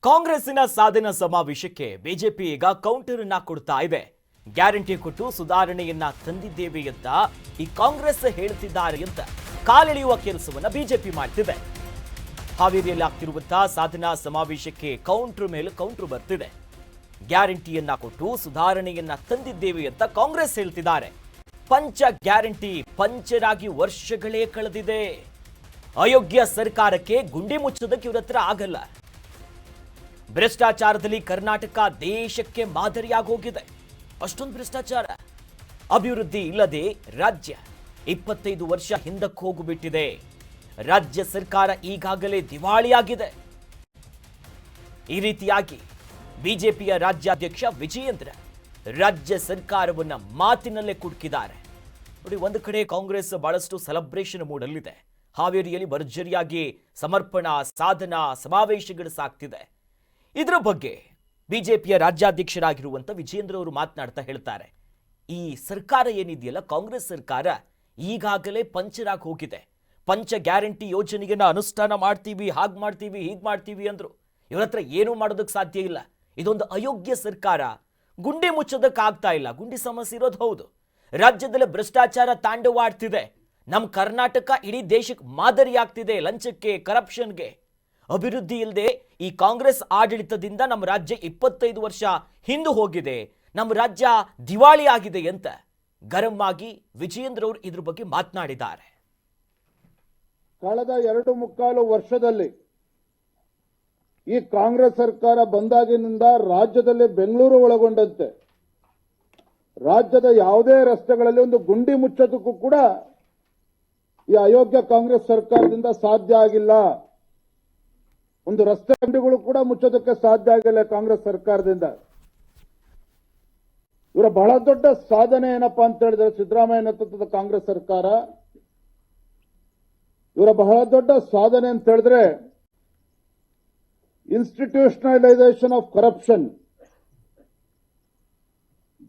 ಕಾಂಗ್ರೆಸ್ಸಿನ ಸಾಧನಾ ಸಮಾವೇಶಕ್ಕೆ ಬಿಜೆಪಿ ಈಗ ಕೌಂಟರ್ ಅನ್ನ ಕೊಡ್ತಾ ಇದೆ. ಗ್ಯಾರಂಟಿ ಕೊಟ್ಟು ಸುಧಾರಣೆಯನ್ನ ತಂದಿದ್ದೇವೆ ಅಂತ ಈ ಕಾಂಗ್ರೆಸ್ ಹೇಳ್ತಿದ್ದಾರೆ ಅಂತ ಕಾಲೆಳೆಯುವ ಕೆಲಸವನ್ನ ಬಿಜೆಪಿ ಮಾಡ್ತಿದೆ. ಹಾವೇರಿಯಲ್ಲಿ ಆಗ್ತಿರುವಂತಹ ಸಾಧನಾ ಸಮಾವೇಶಕ್ಕೆ ಕೌಂಟರ್ ಮೇಲೆ ಕೌಂಟರ್ ಬರ್ತಿದೆ. ಗ್ಯಾರಂಟಿಯನ್ನ ಕೊಟ್ಟು ಸುಧಾರಣೆಯನ್ನ ತಂದಿದ್ದೇವೆ ಅಂತ ಕಾಂಗ್ರೆಸ್ ಹೇಳ್ತಿದ್ದಾರೆ. ಪಂಚ ಗ್ಯಾರಂಟಿ ಪಂಚರ್ ಆಗಿ ವರ್ಷಗಳೇ ಕಳೆದಿದೆ. ಅಯೋಗ್ಯ ಸರ್ಕಾರಕ್ಕೆ ಗುಂಡಿ ಮುಚ್ಚೋದಕ್ಕೆ ಇವ್ರ ಹತ್ರ ಆಗಲ್ಲ. ಭ್ರಷ್ಟಾಚಾರದಲ್ಲಿ ಕರ್ನಾಟಕ ದೇಶಕ್ಕೆ ಮಾದರಿಯಾಗಿ ಹೋಗಿದೆ. ಅಷ್ಟೊಂದು ಭ್ರಷ್ಟಾಚಾರ, ಅಭಿವೃದ್ಧಿ ಇಲ್ಲದೆ ರಾಜ್ಯ 25 ವರ್ಷ ಹಿಂದಕ್ಕೆ ಹೋಗಿಬಿಟ್ಟಿದೆ. ರಾಜ್ಯ ಸರ್ಕಾರ ಈಗಾಗಲೇ ದಿವಾಳಿಯಾಗಿದೆ. ಈ ರೀತಿಯಾಗಿ ಬಿಜೆಪಿಯ ರಾಜ್ಯಾಧ್ಯಕ್ಷ ವಿಜಯೇಂದ್ರ ರಾಜ್ಯ ಸರ್ಕಾರವನ್ನ ಮಾತಿನಲ್ಲೇ ಕುಟುಕಿದ್ದಾರೆ. ನೋಡಿ, ಒಂದು ಕಡೆ ಕಾಂಗ್ರೆಸ್ ಬಹಳಷ್ಟು ಸೆಲೆಬ್ರೇಷನ್ ಮೂಡಲ್ಲಿದೆ. ಹಾವೇರಿಯಲ್ಲಿ ಭರ್ಜರಿಯಾಗಿ ಸಮರ್ಪಣಾ ಸಾಧನಾ ಸಮಾವೇಶಗಳು ಸಾಗ್ತಿದೆ. ಇದರ ಬಗ್ಗೆ ಬಿಜೆಪಿಯ ರಾಜ್ಯಾಧ್ಯಕ್ಷರಾಗಿರುವಂತ ವಿಜಯೇಂದ್ರ ಅವರು ಮಾತನಾಡ್ತಾ ಹೇಳ್ತಾರೆ, ಈ ಸರ್ಕಾರ ಏನಿದೆಯಲ್ಲ, ಕಾಂಗ್ರೆಸ್ ಸರ್ಕಾರ ಈಗಾಗಲೇ ಪಂಚರಾಗಿ ಹೋಗಿದೆ. ಪಂಚ ಗ್ಯಾರಂಟಿ ಯೋಜನೆಯನ್ನ ಅನುಷ್ಠಾನ ಮಾಡ್ತೀವಿ, ಹಾಗೆ ಮಾಡ್ತೀವಿ, ಹೀಗೆ ಮಾಡ್ತೀವಿ ಅಂದ್ರು. ಇವರ ಹತ್ರ ಏನೂ ಮಾಡೋದಕ್ಕೆ ಸಾಧ್ಯ ಇಲ್ಲ. ಇದೊಂದು ಅಯೋಗ್ಯ ಸರ್ಕಾರ. ಗುಂಡಿ ಮುಚ್ಚೋದಕ್ಕೆ ಆಗ್ತಾ ಇಲ್ಲ. ಗುಂಡಿ ಸಮಸ್ಯೆ ಇರೋದು ಹೌದು. ರಾಜ್ಯದಲ್ಲಿ ಭ್ರಷ್ಟಾಚಾರ ತಾಂಡವಾಡ್ತಿದೆ. ನಮ್ಮ ಕರ್ನಾಟಕ ಇಡೀ ದೇಶಕ್ಕೆ ಮಾದರಿ ಆಗ್ತಿದೆ ಲಂಚಕ್ಕೆ, ಕರಪ್ಷನ್ಗೆ. ಅಭಿವೃದ್ಧಿ ಇಲ್ಲದೆ ಈ ಕಾಂಗ್ರೆಸ್ ಆಡಳಿತದಿಂದ ನಮ್ಮ ರಾಜ್ಯ 25 ವರ್ಷ ಹಿಂದೆ ಹೋಗಿದೆ. ನಮ್ಮ ರಾಜ್ಯ ದಿವಾಳಿ ಆಗಿದೆ ಅಂತ ಗರಂ ಆಗಿ ವಿಜಯೇಂದ್ರ ಅವರು ಇದ್ರ ಬಗ್ಗೆ ಮಾತನಾಡಿದ್ದಾರೆ. ಕಳೆದ 2.25 ವರ್ಷದಲ್ಲಿ ಈ ಕಾಂಗ್ರೆಸ್ ಸರ್ಕಾರ ಬಂದಾಗಿನಿಂದ ರಾಜ್ಯದಲ್ಲಿ ಬೆಂಗಳೂರು ಒಳಗೊಂಡಂತೆ ರಾಜ್ಯದ ಯಾವುದೇ ರಸ್ತೆಗಳಲ್ಲಿ ಒಂದು ಗುಂಡಿ ಮುಚ್ಚೋದಕ್ಕೂ ಕೂಡ ಈ ಅಯೋಗ್ಯ ಕಾಂಗ್ರೆಸ್ ಸರ್ಕಾರದಿಂದ ಸಾಧ್ಯ ಆಗಿಲ್ಲ. ಒಂದು ರಸ್ತೆ ಗುಂಡಿಗಳು ಕೂಡ ಮುಚ್ಚೋದಕ್ಕೆ ಸಾಧ್ಯ ಆಗಿಲ್ಲ ಕಾಂಗ್ರೆಸ್ ಸರ್ಕಾರದಿಂದ. ಇವರ ಬಹಳ ದೊಡ್ಡ ಸಾಧನೆ ಏನಪ್ಪಾ ಅಂತ ಹೇಳಿದ್ರೆ, ಸಿದ್ದರಾಮಯ್ಯ ನೇತೃತ್ವದ ಕಾಂಗ್ರೆಸ್ ಸರ್ಕಾರ ಇವರ ಬಹಳ ದೊಡ್ಡ ಸಾಧನೆ ಅಂತ ಹೇಳಿದ್ರೆ ಇನ್ಸ್ಟಿಟ್ಯೂಷನಲೈಸೇಷನ್ ಆಫ್ ಕರಪ್ಷನ್.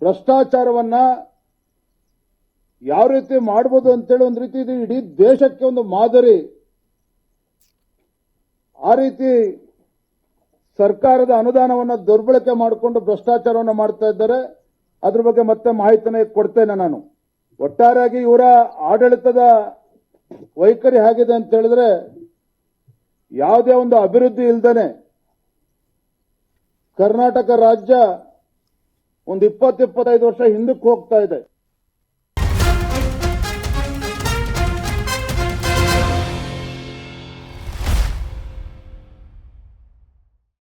ಭ್ರಷ್ಟಾಚಾರವನ್ನ ಯಾವ ರೀತಿ ಮಾಡಬಹುದು ಅಂತೇಳಿ ಒಂದು ರೀತಿ ಇದು ಇಡೀ ದೇಶಕ್ಕೆ ಒಂದು ಮಾದರಿ. ಆ ರೀತಿ ಸರ್ಕಾರದ ಅನುದಾನವನ್ನು ದುರ್ಬಳಕೆ ಮಾಡಿಕೊಂಡು ಭ್ರಷ್ಟಾಚಾರವನ್ನು ಮಾಡ್ತಾ ಇದ್ದಾರೆ. ಅದ್ರ ಬಗ್ಗೆ ಮತ್ತೆ ಮಾಹಿತಿನ ಕೊಡ್ತೇನೆ ನಾನು. ಒಟ್ಟಾರೆಯಾಗಿ ಇವರ ಆಡಳಿತದ ವೈಖರಿ ಹೇಗಿದೆ ಅಂತ ಹೇಳಿದ್ರೆ, ಯಾವುದೇ ಒಂದು ಅಭಿವೃದ್ಧಿ ಇಲ್ದೇನೆ ಕರ್ನಾಟಕ ರಾಜ್ಯ ಒಂದು 20-25 ವರ್ಷ ಹಿಂದಕ್ಕೆ ಹೋಗ್ತಾ ಇದೆ.